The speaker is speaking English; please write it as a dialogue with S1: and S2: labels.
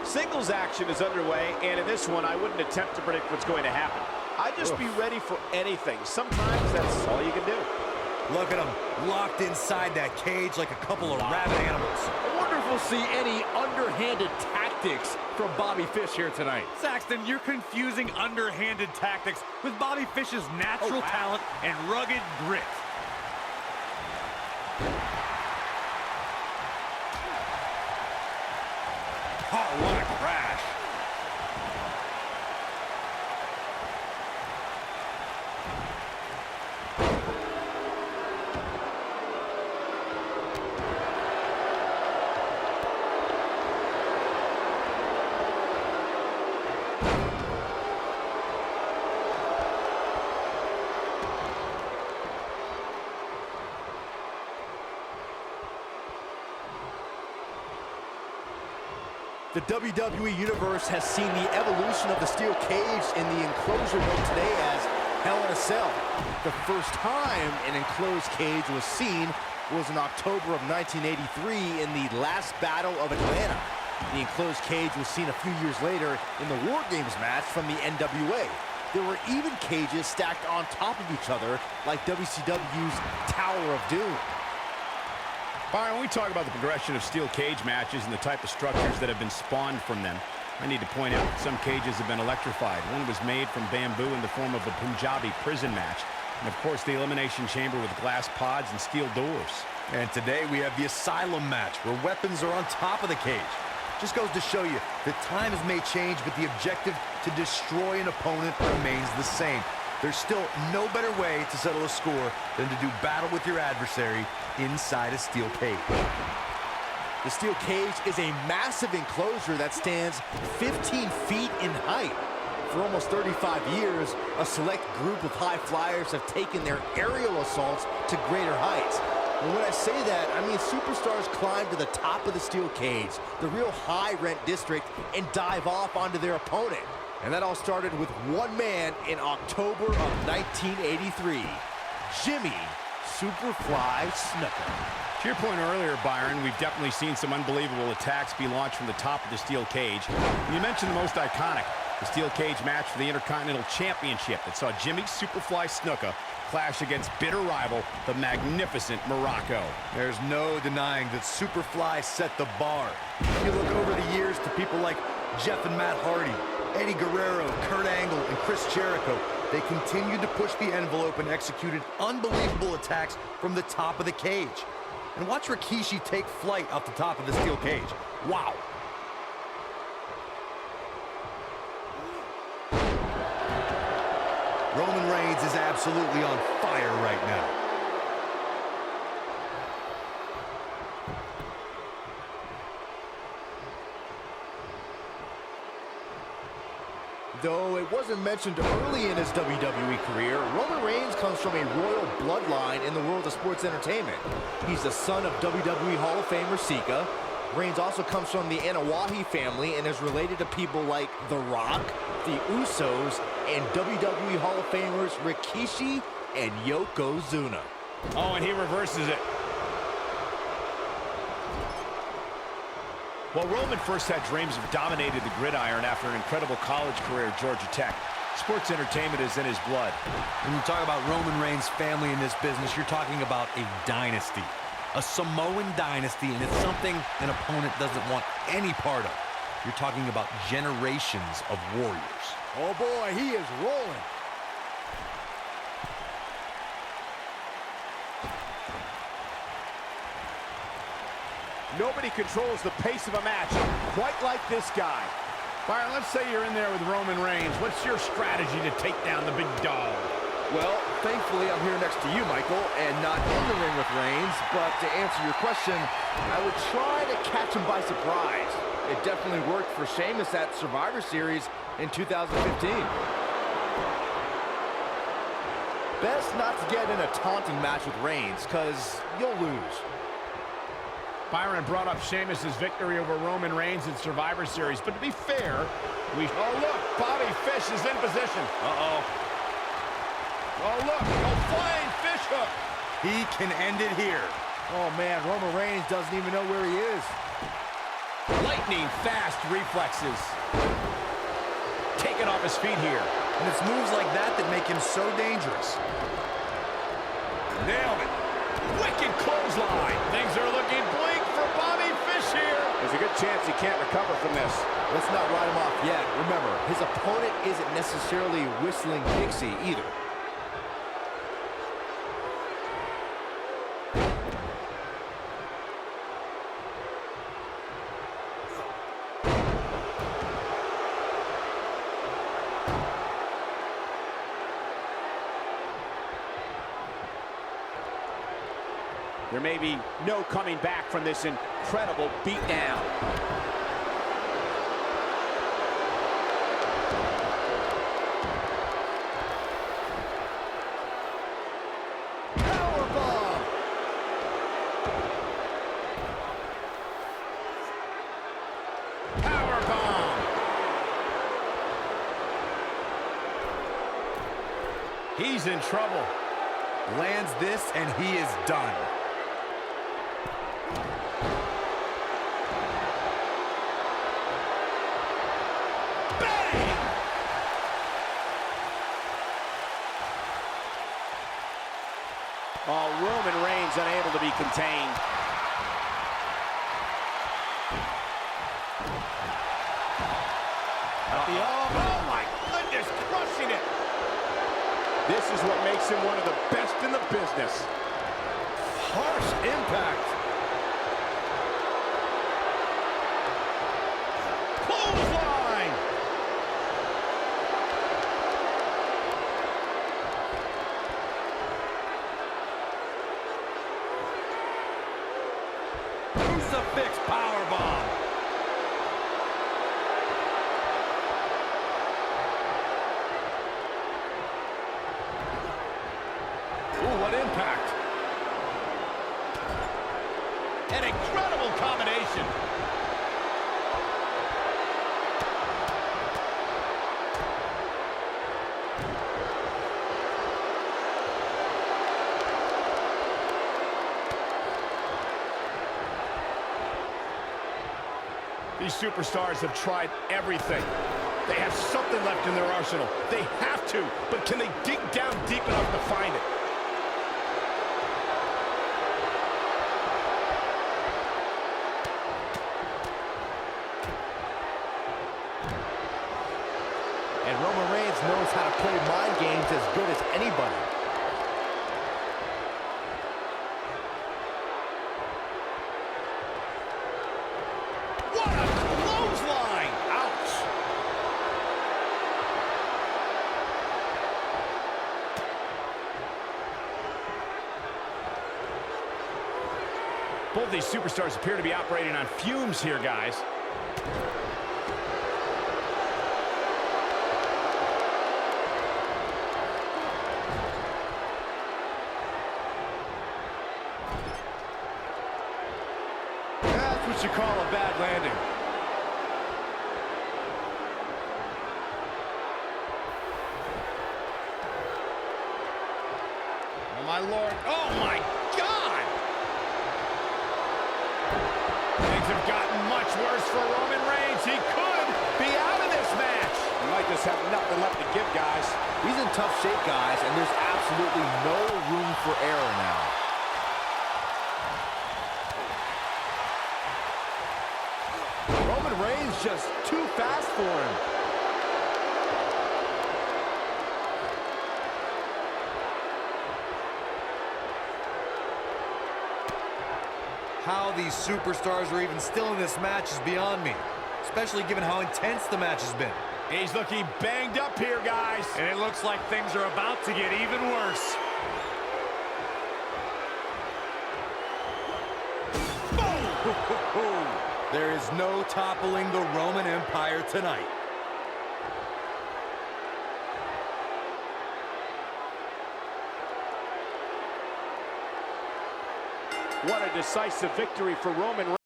S1: Singles action is underway, and in this one, I wouldn't attempt to predict what's going to happen. I'd just be ready for anything. Sometimes that's all you can do.
S2: Look at them, locked inside that cage like a couple of rabid animals.
S3: I wonder if we'll see any underhanded tactics from Bobby Fish here tonight.
S4: Saxton, you're confusing underhanded tactics with Bobby Fish's natural talent and rugged grit.
S2: Oh, what a crash.
S3: The WWE Universe has seen the evolution of the steel cage in the enclosure known today as Hell in a Cell. The first time an enclosed cage was seen was in October of 1983 in the last Battle of Atlanta. The enclosed cage was seen a few years later in the War Games match from the NWA. There were even cages stacked on top of each other like WCW's Tower of Doom.
S1: Byron, when we talk about the progression of steel cage matches and the type of structures that have been spawned from them, I need to point out that some cages have been electrified. One was made from bamboo in the form of a Punjabi prison match. And of course, the Elimination Chamber with glass pods and steel doors.
S2: And today we have the Asylum match, where weapons are on top of the cage. Just goes to show you that times may change, but the objective to destroy an opponent remains the same. There's still no better way to settle a score than to do battle with your adversary inside a steel cage.
S3: The steel cage is a massive enclosure that stands 15 feet in height. For almost 35 years, a select group of high flyers have taken their aerial assaults to greater heights. And when I say that, I mean superstars climb to the top of the steel cage, the real high-rent district, and dive off onto their opponent. And that all started with one man in October of 1983, Jimmy Superfly Snuka.
S1: To your point earlier, Byron, we've definitely seen some unbelievable attacks be launched from the top of the steel cage. And you mentioned the most iconic, the steel cage match for the Intercontinental Championship that saw Jimmy Superfly Snuka clash against bitter rival, the magnificent Morocco.
S2: There's no denying that Superfly set the bar. You look over the years to people like Jeff and Matt Hardy, Eddie Guerrero, Kurt Angle, and Chris Jericho. They continued to push the envelope and executed unbelievable attacks from the top of the cage. And watch Rikishi take flight off the top of the steel cage. Wow. Roman Reigns is absolutely on fire right now.
S3: Though it wasn't mentioned early in his WWE career, Roman Reigns comes from a royal bloodline in the world of sports entertainment. He's the son of WWE Hall of Famer Sika. Reigns also comes from the Anawahi family and is related to people like The Rock, the Usos, and WWE Hall of Famers Rikishi and Yokozuna.
S1: Oh, and he reverses it. Well, Roman first had dreams of dominating the gridiron after an incredible college career at Georgia Tech. Sports entertainment is in his blood.
S2: When you talk about Roman Reigns' family in this business, you're talking about a dynasty. A Samoan dynasty, and it's something an opponent doesn't want any part of. You're talking about generations of warriors.
S3: Oh boy, he is rolling. Nobody controls the pace of a match quite like this guy.
S1: Byron, let's say you're in there with Roman Reigns. What's your strategy to take down the big dog?
S3: Well, thankfully, I'm here next to you, Michael, and not in the ring with Reigns. But to answer your question, I would try to catch him by surprise. It definitely worked for Sheamus at Survivor Series in 2015. Best not to get in a taunting match with Reigns, because you'll lose.
S1: Byron brought up Sheamus' victory over Roman Reigns in Survivor Series, but to be fair, Oh, look, Bobby Fish is in position.
S2: Uh-oh.
S1: Oh, look, a flying fish hook.
S2: He can end it here.
S3: Oh, man, Roman Reigns doesn't even know where he is.
S1: Lightning fast reflexes. Taken off his feet here.
S2: And it's moves like that that make him so dangerous.
S1: Nailed it. Wicked clothesline. Things are looking bleak for Bobby Fish here. There's a good chance he can't recover from this.
S3: Let's not write him off yet. Remember, his opponent isn't necessarily whistling Dixie either.
S1: There may be no coming back from this incredible beatdown.
S2: Powerbomb!
S1: Powerbomb! He's in trouble.
S2: Lands this, and he is done.
S1: Oh, Roman Reigns unable to be contained. Oh my goodness, crushing it. This is what makes him one of the best in the business.
S2: Harsh impact.
S1: Clothesline.
S4: Crucifix powerbomb.
S1: Ooh, what impact. An incredible combination. These superstars have tried everything. They have something left in their arsenal. They have to, but can they dig down deep enough to find it?
S3: And Roman Reigns knows how to play mind games as good as anybody.
S1: What a clothesline! Ouch! Both these superstars appear to be operating on fumes here, guys.
S2: That's what you call a bad landing.
S1: Oh, my Lord. Oh, my God! Things have gotten much worse for Roman Reigns. He could be out of this match. He might just have nothing left to give, guys.
S3: He's in tough shape, guys, and there's absolutely no room for error now. Roman Reigns just too fast for him.
S2: How these superstars are even still in this match is beyond me, especially given how intense the match has been.
S1: He's looking banged up here, guys.
S4: And it looks like things are about to get even worse.
S2: There is no toppling the Roman Empire tonight.
S1: What a decisive victory for Roman Reigns.